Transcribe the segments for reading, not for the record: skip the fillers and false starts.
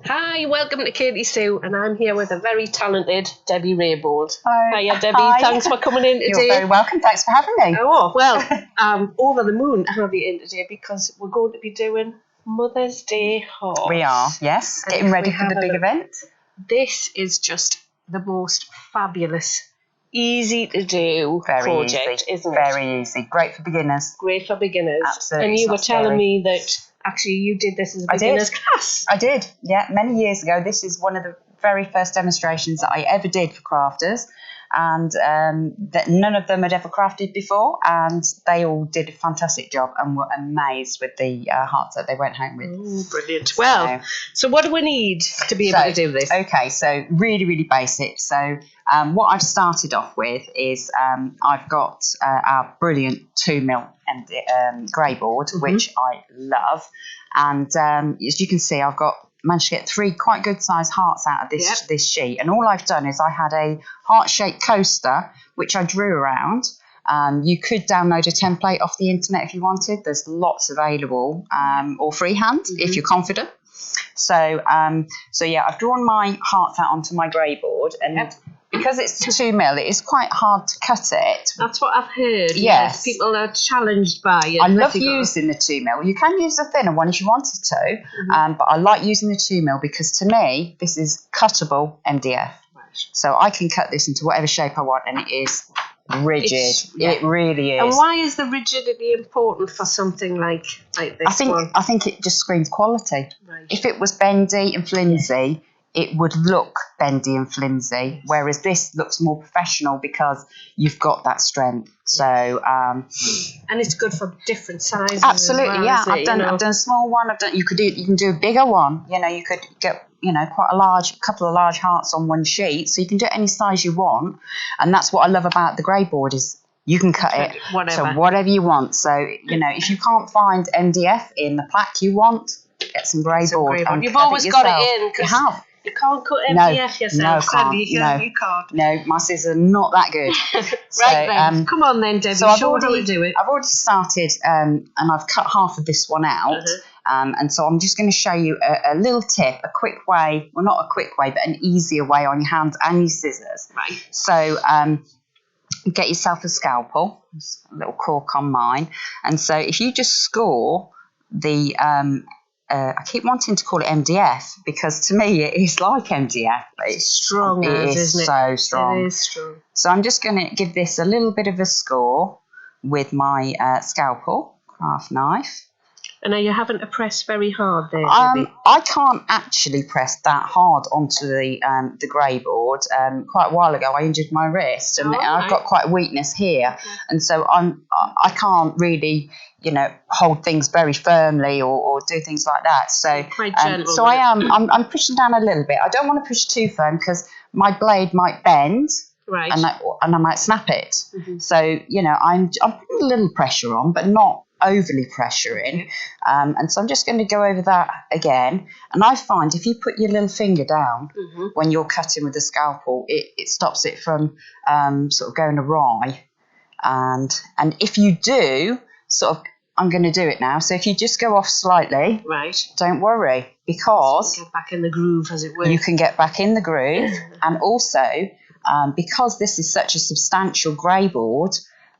Hi, welcome to Katy Sue, and I'm here with a very talented Debbie Raybould. Hi. Hiya, Debbie. Hi. Thanks for coming in today. You're very welcome. Thanks for having me. Oh, well, I'm over the moon to have you in today because we're going to be doing Mother's Day Hearts. We are, yes. And Getting if ready we for the have a big look, event. This is just the most fabulous, easy to do project, isn't it? Very easy. Great for beginners. Great for beginners. Absolutely. And you It's were not telling scary. me that actually you did this as a I did. beginner's class. I did, yeah. Many years ago, this is one of the very first demonstrations that I ever did for crafters. And that none of them had ever crafted before, and they all did a fantastic job and were amazed with the hearts that they went home with. Ooh, brilliant. Well, so what do we need to be able to do this? Okay, so really, really basic. So what I've started off with is I've got our brilliant 2mm Raybould, which I love. And as you can see, I've managed to get 3 quite good sized hearts out of this sheet. And all I've done is I had a heart-shaped coaster, which I drew around. You could download a template off the internet if you wanted. There's lots available, or freehand if you're confident. So yeah, I've drawn my hearts out onto my Raybould, and because it's 2mm, it is quite hard to cut it. That's what I've heard. Yes. People are challenged by it. I love using the 2mm. You can use the thinner one if you wanted to, but I like using the 2mm because to me, this is cuttable MDF. Right. So I can cut this into whatever shape I want, and it is rigid. It really is. And why is the rigidity important for something like this I think it just screams quality. Right. If it was bendy and flimsy, it would look bendy and flimsy, whereas this looks more professional because you've got that strength. So and it's good for different sizes. Absolutely, yeah. I've done a small one. You can do a bigger one. You could get quite a couple of large hearts on one sheet, so you can do it any size you want. And that's what I love about the Raybould is you can cut it to whatever you want. So if you can't find MDF in the plaque you want, get some Raybould. And you've always got it in. You have. You can't cut MDF yourself, sadly. You can't. No, my scissors are not that good. Right then, come on then, Debbie. So show how we do it. I've already started, and I've cut half of this one out. And so I'm just going to show you a little tip, a quick way, well, not a quick way, but an easier way on your hands and your scissors. Right. So get yourself a scalpel, a little cork on mine. And so if you just score the... I keep wanting to call it MDF because to me it is like MDF, but it's strong. It is so strong. It is strong. So I'm just going to give this a little bit of a score with my scalpel, craft knife. And are you having to press very hard there, Debbie? I can't actually press that hard onto the Raybould. Quite a while ago, I injured my wrist, and I've got quite a weakness here, and so I can't really, hold things very firmly or do things like that. So, quite gentle. So I'm pushing down a little bit. I don't want to push too firm because my blade might bend. Right. And I might snap it. So I'm putting a little pressure on, but not overly pressuring. And so I'm just going to go over that again. And I find if you put your little finger down when you're cutting with the scalpel, it stops it from sort of going awry. And if you do I'm going to do it now. So if you just go off slightly, right, don't worry, because get back in the groove, as it were. You can get back in the groove, and also because this is such a substantial Raybould,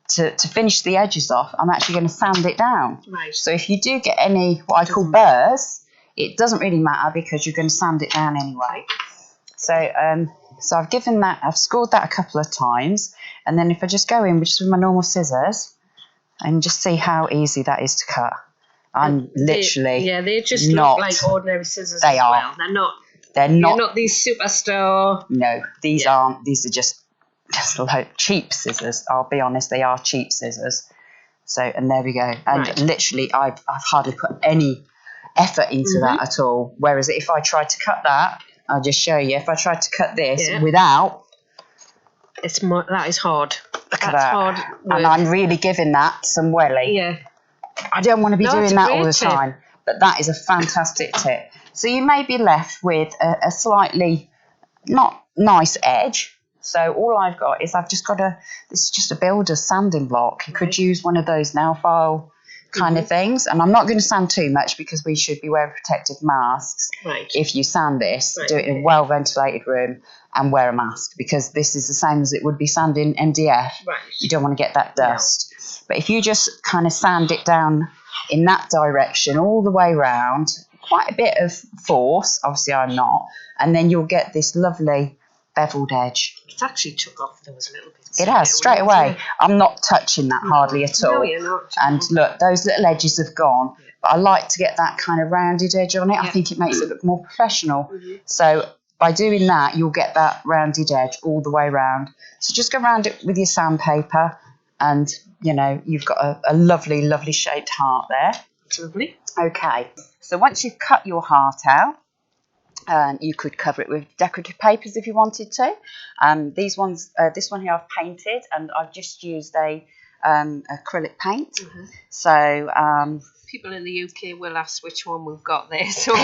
to finish the edges off, I'm actually going to sand it down. Right. So if you do get any what I call burrs, it doesn't really matter because you're going to sand it down anyway. So I've scored that a couple of times, and then if I just go in with my normal scissors and just see how easy that is to cut. They just look like ordinary scissors. They are. Well. They're not. You're not these superstar. No, these aren't. These are just like cheap scissors. I'll be honest, they are cheap scissors. So, and there we go. And literally, I've hardly put any effort into that at all. Whereas if I tried to cut that, I'll just show you. If I tried to cut this without, that is hard. Look at that. Hard work. And I'm really giving that some welly. Yeah. I don't want to be doing that all the time, but that is a fantastic tip. So you may be left with a slightly not nice edge. So all I've got is I've just got this is just a builder's sanding block. You could use one of those nail file kind of things. And I'm not going to sand too much because we should be wearing protective masks. Right. If you sand this, Right, do it in a well ventilated room and wear a mask, because this is the same as it would be sanding MDF. Right. You don't want to get that dust. No. But if you just kind of sand it down in that direction all the way round, quite a bit of force, obviously I'm not, and then you'll get this lovely beveled edge. It's actually took off those little bits. It has, straight away. I'm not touching that hardly at all. No, you're not. And look, those little edges have gone. Yeah. But I like to get that kind of rounded edge on it. Yeah. I think it makes it look more professional. Mm-hmm. So by doing that, you'll get that rounded edge all the way round. So just go round it with your sandpaper and, you know, you've got a lovely, lovely shaped heart there. It's lovely. Okay. So once you've cut your heart out, you could cover it with decorative papers if you wanted to. These ones, this one here I've painted, and I've just used a acrylic paint. Mm-hmm. So people in the UK will ask which one we've got there. So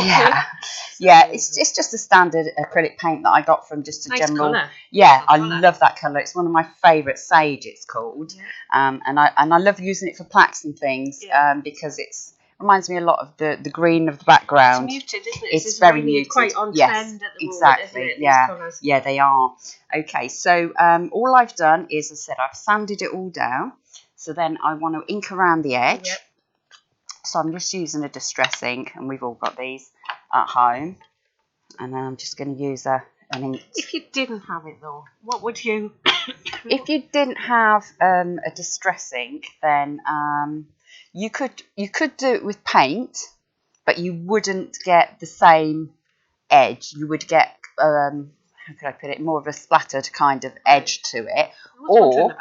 yeah, it's just a standard acrylic paint that I got from just a nice general. Colour. Yeah, I love that colour. It's one of my favourite. Sage, it's called. Yeah. And I love using it for plaques and things. Yeah. Because it's. Reminds me a lot of the green of the background. It's muted, isn't it? It's very really muted. Quite on trend at the exactly. moment, isn't it? Yeah, they are. Okay, so all I've done is, as I said, I've sanded it all down. So then I want to ink around the edge. Yep. So I'm just using a distress ink, and we've all got these at home. And I'm just going to use an ink. If you didn't have it though, what would you? If you didn't have a distress ink, then you could do it with paint, but you wouldn't get the same edge. You would get how could I put it? More of a splattered kind of edge to it. Or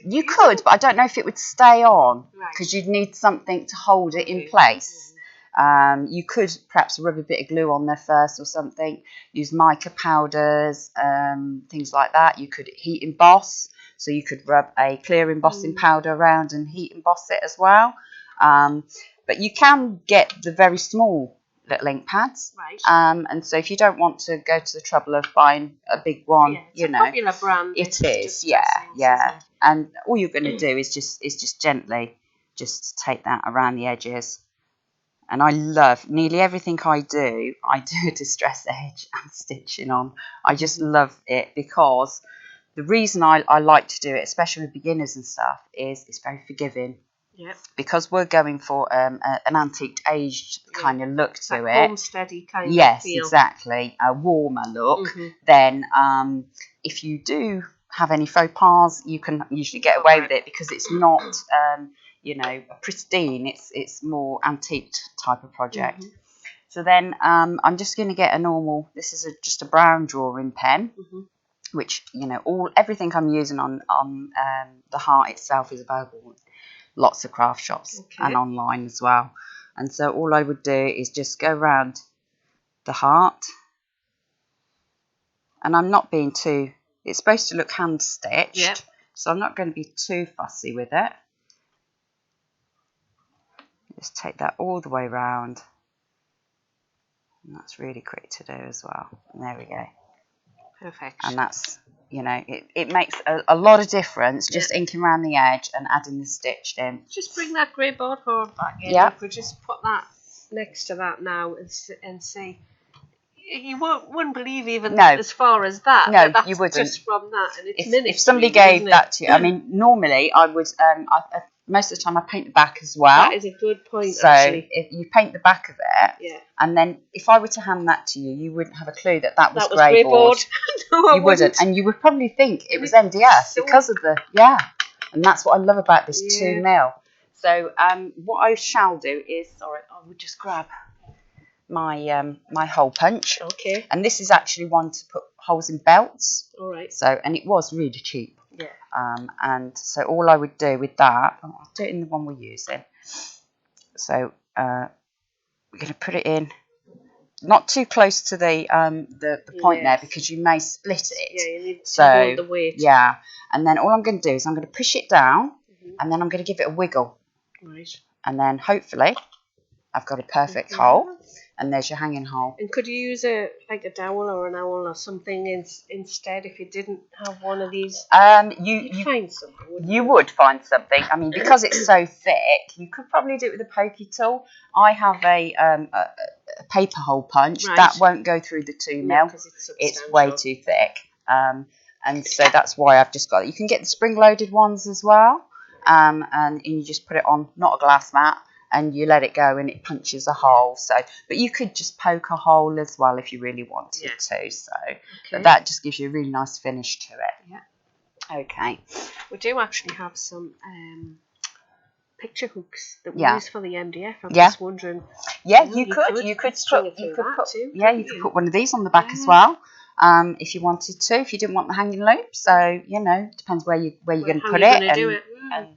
you could, but I don't know if it would stay on because you'd need something to hold it in place. You could perhaps rub a bit of glue on there first or something. Use mica powders, things like that. You could heat emboss. So you could rub a clear embossing powder around and heat emboss it as well. But you can get the very small little ink pads. Right. And so if you don't want to go to the trouble of buying a big one, it's a popular brand. It is, yeah. And all you're going to do is just gently just take that around the edges. And I love nearly everything I do a distress edge and stitching on. I just love it because the reason I like to do it, especially with beginners and stuff, is it's very forgiving. Yep. Because we're going for an antique aged kind of look to it. Homesteady kind of feel. Yes, exactly. A warmer look. Mm-hmm. Then if you do have any faux pas, you can usually get away with it because it's not, pristine. It's more antique type of project. Mm-hmm. So then I'm just going to get a normal, this is just a brown drawing pen. Mm-hmm. Which, everything I'm using on the heart itself is available in lots of craft shops and online as well. And so all I would do is just go around the heart. And I'm not being too, it's supposed to look hand stitched. Yep. So I'm not going to be too fussy with it. Just take that all the way around. And that's really quick to do as well. And there we go. Perfect. And that's, it makes a lot of difference just inking around the edge and adding the stitch in. Just bring that grey board back in. Yeah. If we just put that next to that now and see. You wouldn't believe even as far as that. No, that's you wouldn't. Just from that. And it's if somebody gave that to you, I mean, normally I would, most of the time I paint the back as well. That is a good point, so actually. If you paint the back of it, and then if I were to hand that to you, you wouldn't have a clue that was Raybould. No, you wouldn't. And you would probably think it was MDF because of and that's what I love about this 2 mil. So what I shall do is, I would just grab my my hole punch. Okay. And this is actually one to put holes in belts. All right. So, and it was really cheap. Yeah. And so all I would do with that, I'll do it in the one we're using. So we're going to put it in, not too close to the point there because you may split it. Yeah, you need to hold the weight. Yeah, and then all I'm going to do is I'm going to push it down, and then I'm going to give it a wiggle. Right. And then hopefully I've got a perfect hole. and there's your hanging hole. And could you use a dowel or an owl or something instead if you didn't have one of these? You find something. You would find something. I mean, because it's so thick, you could probably do it with a pokey tool. I have a paper hole punch that won't go through the 2 mil. It's way too thick. And so that's why I've just got it. You can get the spring-loaded ones as well, and you just put it on, not a glass mat, and you let it go and it punches a hole. So, but you could just poke a hole as well if you really wanted to. So, but that just gives you a really nice finish to it. Yeah. Okay. We do actually have some picture hooks that we use for the MDF. I'm just wondering. Yeah, you could put one of these on the back as well. If you wanted to, if you didn't want the hanging loop. So, depends where you're going to put it and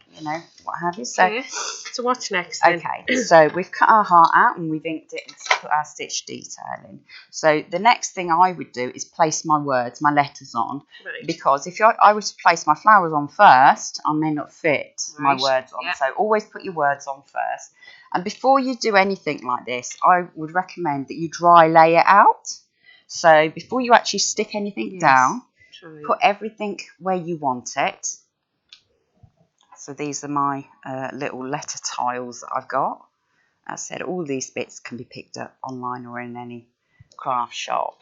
what have you. So what's next then? Okay, so we've cut our heart out and we've inked it and put our stitch detail in. So the next thing I would do is place my words, my letters on, because if I was to place my flowers on first, I may not fit my words on. So always put your words on first. And before you do anything like this, I would recommend that you dry lay it out. So before you actually stick anything down, put everything where you want it. So these are my little letter tiles that I've got. As I said, all these bits can be picked up online or in any craft shop.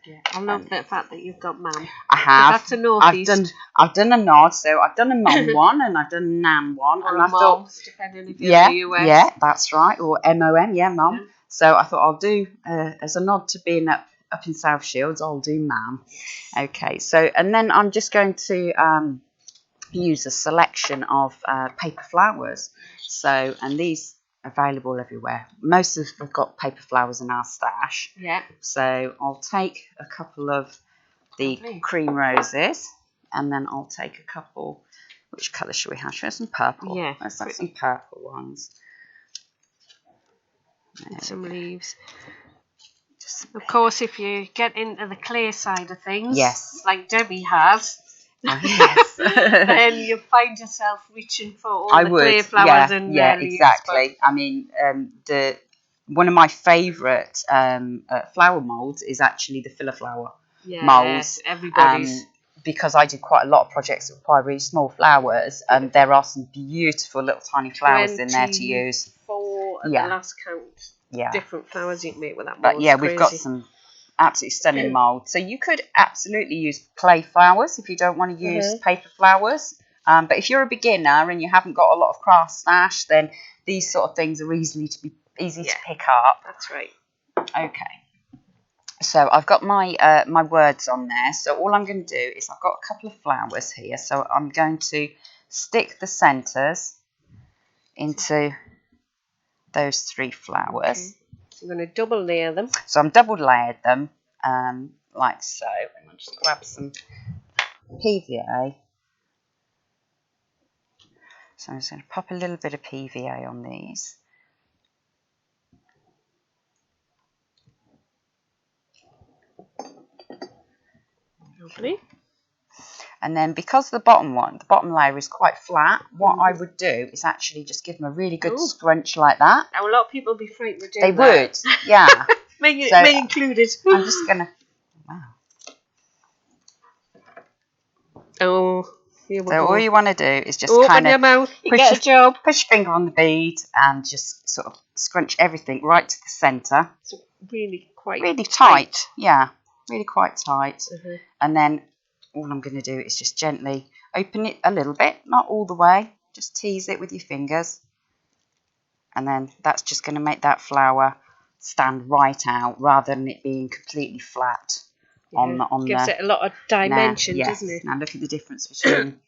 Yeah, I love the fact that you've got Mum. I have. That's a northeast. I've done a nod, so I've done a Mum one and I've done a Nan one. Or and I thought, depending if you're in the US. Yeah, that's right. Or MOM, Mum. Yeah. So I thought I'll do, as a nod to being up in South Shields, I'll do Mum. Okay, so, and then I'm just going to use a selection of paper flowers. So, and these are available everywhere. Most of us have got paper flowers in our stash. Yeah. So I'll take a couple of the cream roses, and then I'll take a couple. Which colour should we have? Should we have some purple? Yeah. Let's have some purple ones. Some leaves. Of course, if you get into the clay side of things, like Debbie has, then you find yourself reaching for all the clay flowers and leaves. Exactly. I mean, one of my favourite flower moulds is actually the filler flower moulds. Everybody's. Because I do quite a lot of projects that require really small flowers, and there are some beautiful little tiny flowers in there to use. 4 at the last count. Yeah. Different flowers you can make with that mould. But yeah, we've got some absolutely stunning mould. So you could absolutely use clay flowers if you don't want to use paper flowers. But if you're a beginner and you haven't got a lot of craft stash, then these sort of things are easy to pick up. That's right. Okay. So I've got my my words on there. So all I'm going to do is I've got a couple of flowers here. So I'm going to stick the centres into those 3 flowers. Okay. So I'm going to double layer them. So I'm double layered them like so. And I'll just grab some PVA. So I'm just going to pop a little bit of PVA on these. Lovely. And then because the bottom layer is quite flat, what I would do is actually just give them a really good scrunch like that. Now, a lot of people would be frightened to do that. They would, yeah. me included. I'm just going to, Oh, here we go. So all you want to do is just open your mouth, you get a job. Push your finger on the bead and just sort of scrunch everything right to the centre. So really tight. Yeah, really quite tight. And then all I'm going to do is just gently open it a little bit, not all the way, just tease it with your fingers. And then that's just going to make that flower stand right out rather than it being completely flat. Gives it a lot of dimension, doesn't it? Now look at the difference between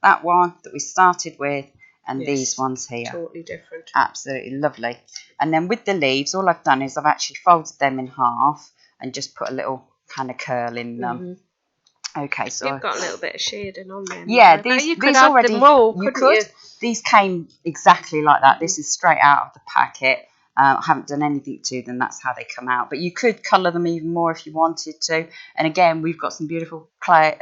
that one that we started with and these ones here. Totally different. Absolutely lovely. And then with the leaves, all I've done is I've actually folded them in half and just put a little kind of curl in them. Okay, so you've got a little bit of shading on them. Yeah, these already. You could. These came exactly like that. This is straight out of the packet. I haven't done anything to them. That's how they come out. But you could colour them even more if you wanted to. And again, we've got some beautiful clay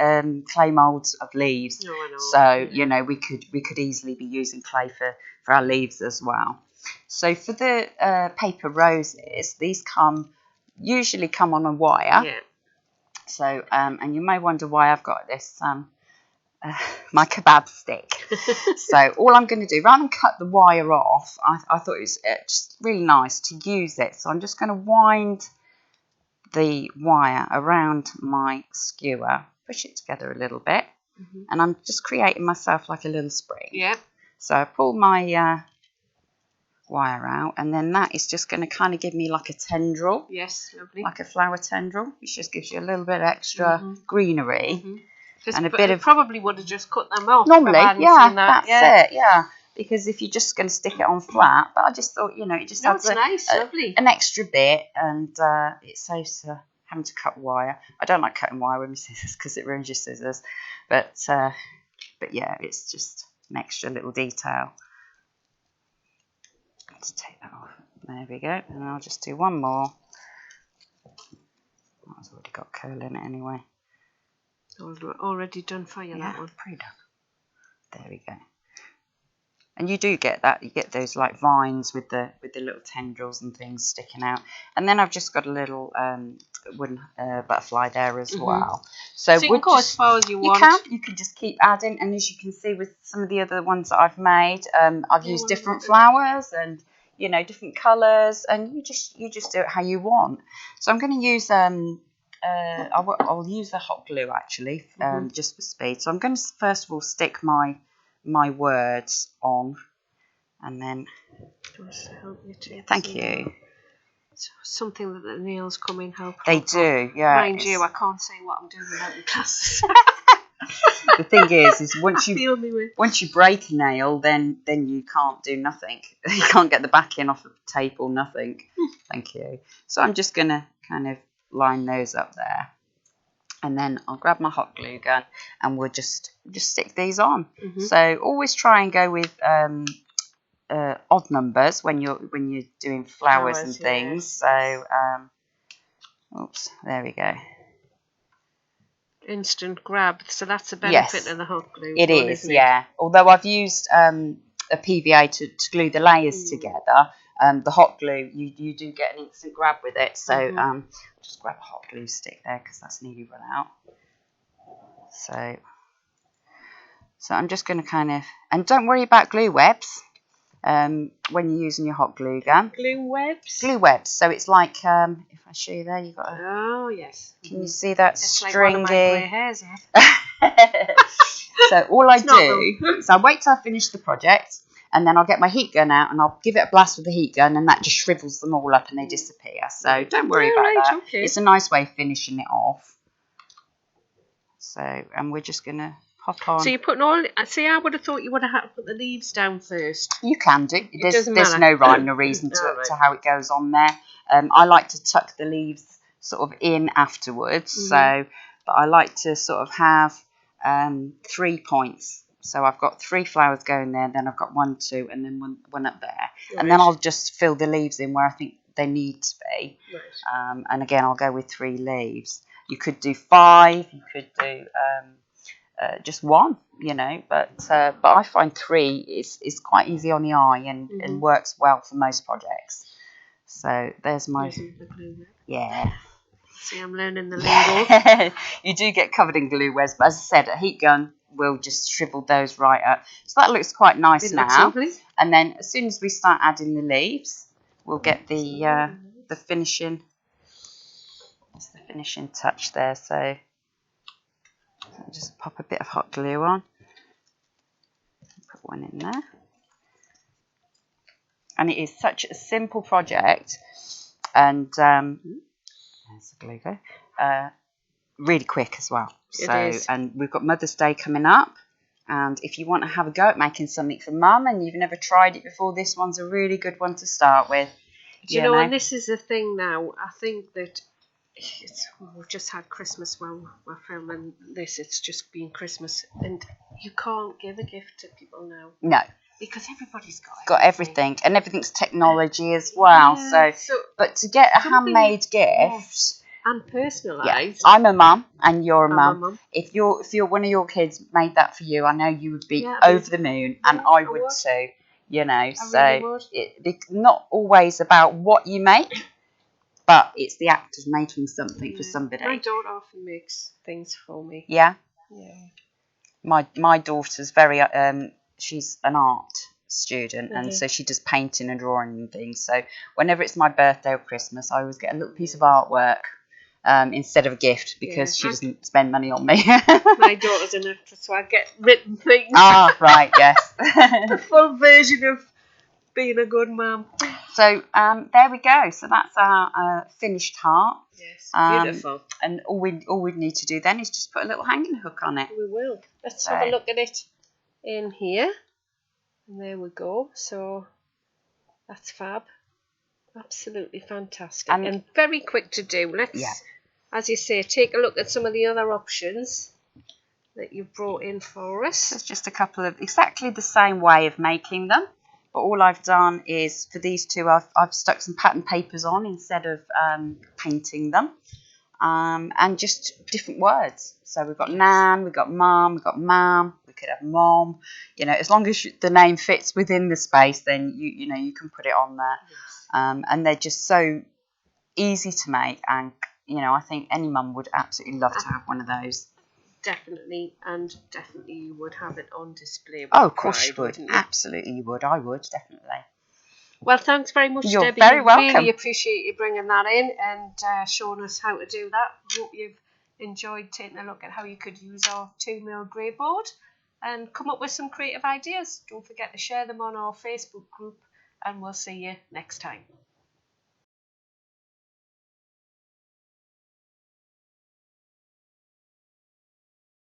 moulds of leaves. Oh, I know. So we could easily be using clay for our leaves as well. So for the paper roses, these usually come on a wire. Yeah. So, and you may wonder why I've got this, my kebab stick. So all I'm going to do, rather than cut the wire off, I thought it was just really nice to use it. So I'm just going to wind the wire around my skewer, push it together a little bit, and I'm just creating myself like a little spring. Yeah. So I pull my wire out, and then that is just going to kind of give me like a tendril. Yes, lovely. Like a flower tendril, which just gives you a little bit extra greenery. And a bit of... probably would have just cut them off. Normally, yeah, that's it, yeah. Because if you're just going to stick it on flat, but I just thought, it just adds lovely. An extra bit, and it saves having to cut wire. I don't like cutting wire with my scissors because it ruins your scissors. But yeah, it's just an extra little detail. Let's take that off. There we go. And I'll just do one more. That's already got curl in it anyway. Already done for you, that one. Pre-done. There we go. And you do get that. You get those like vines with the little tendrils and things sticking out. And then I've just got a little wooden butterfly there as well. So you can go as far as you want. You can just keep adding. And as you can see with some of the other ones that I've made, I've used different flowers and different colours, and you just do it how you want. So I'm going to use I'll use the hot glue actually, just for speed. So I'm going to first of all stick my words on, and then thank you. Something that the nails come in help. They do, yeah. Mind you, I can't say what I'm doing without my glasses. The thing is once you break a nail, then you can't do nothing. You can't get the backing off the tape or nothing. Thank you. So I'm just gonna kind of line those up there, and then I'll grab my hot glue gun and we'll just stick these on. So always try and go with odd numbers when you're doing flowers and things. So oops, there we go. Instant grab, so that's a benefit of the hot glue. It is, yeah. Although I've used a PVA to glue the layers together, the hot glue you do get an instant grab with it. So just grab a hot glue stick there because that's nearly run out. So I'm just going to kind of, and don't worry about glue webs when you're using your hot glue gun. Glue webs. Glue webs. So it's like if I show you there, you've got. Oh yes. Can you see that it's stringy? Like one of my grey hairs. So all I do is I wait till I finish the project, and then I'll get my heat gun out and I'll give it a blast with the heat gun, and that just shrivels them all up and they disappear. So don't worry about that. Okay. It's a nice way of finishing it off. So, and we're just gonna pop on. So you're putting all. See, I would have thought you would have had to put the leaves down first. You can do. There's no rhyme or reason to how it goes on there. I like to tuck the leaves sort of in afterwards. So, but I like to sort of have 3 points. So I've got 3 flowers going there, then I've got 1, 2, and then one up there. Right. And then I'll just fill the leaves in where I think they need to be. Right. And again, I'll go with 3 leaves. You could do 5. You could do just 1, But I find 3 is quite easy on the eye and works well for most projects. So there's my See, I'm learning the lingo. You do get covered in glue webs, but as I said, a heat gun will just shrivel those right up. So that looks quite nice now. And then as soon as we start adding the leaves, we'll get the finishing. That's the finishing touch there. So I'll just pop a bit of hot glue on. Put one in there. And it is such a simple project, and there's the glue go. Really quick as well. And we've got Mother's Day coming up, and if you want to have a go at making something for Mum and you've never tried it before, this one's a really good one to start with. You know, and this is the thing now. I think that we've just had Christmas while we're filming this. It's just been Christmas, and you can't give a gift to people now. No. Because everybody's got everything. And everything's technology as well. Yeah, but to get a handmade gift and personalised. Yeah, I'm a mum and you're a mum. If you're one of your kids made that for you, I know you would be over the moon, and I would too. you know. I really would. It's not always about what you make, but it's the act of making something for somebody. My daughter often makes things for me. Yeah? Yeah. My daughter's very, she's an art student, and so she does painting and drawing and things. So whenever it's my birthday or Christmas, I always get a little piece of artwork instead of a gift, because she doesn't spend money on me. My daughter's an actress, so I get written things. Ah, right, yes. The full version of being a good mum. So there we go. So that's our finished heart. Yes, beautiful. And all we need to do then is just put a little hanging hook on it. We will. Let's have a look at it in here. And there we go. So that's fab. Absolutely fantastic. And very quick to do. Let's, as you say, take a look at some of the other options that you've brought in for us. There's just a couple of exactly the same way of making them. But all I've done is, for these two, I've stuck some pattern papers on instead of painting them. And just different words. So we've got nan, we've got mum, we've got mam, we could have mom. You know, as long as the name fits within the space, then you know you can put it on there. Yes. And they're just so easy to make, and you know I think any mum would absolutely love to have one of those. Definitely, and definitely you would have it on display. Oh, of course you would. Absolutely you would. I would, definitely. Well, thanks very much, You're Debbie. very welcome. Really appreciate you bringing that in and showing us how to do that. Hope you've enjoyed taking a look at how you could use our 2mm Raybould and come up with some creative ideas. Don't forget to share them on our Facebook group, and we'll see you next time.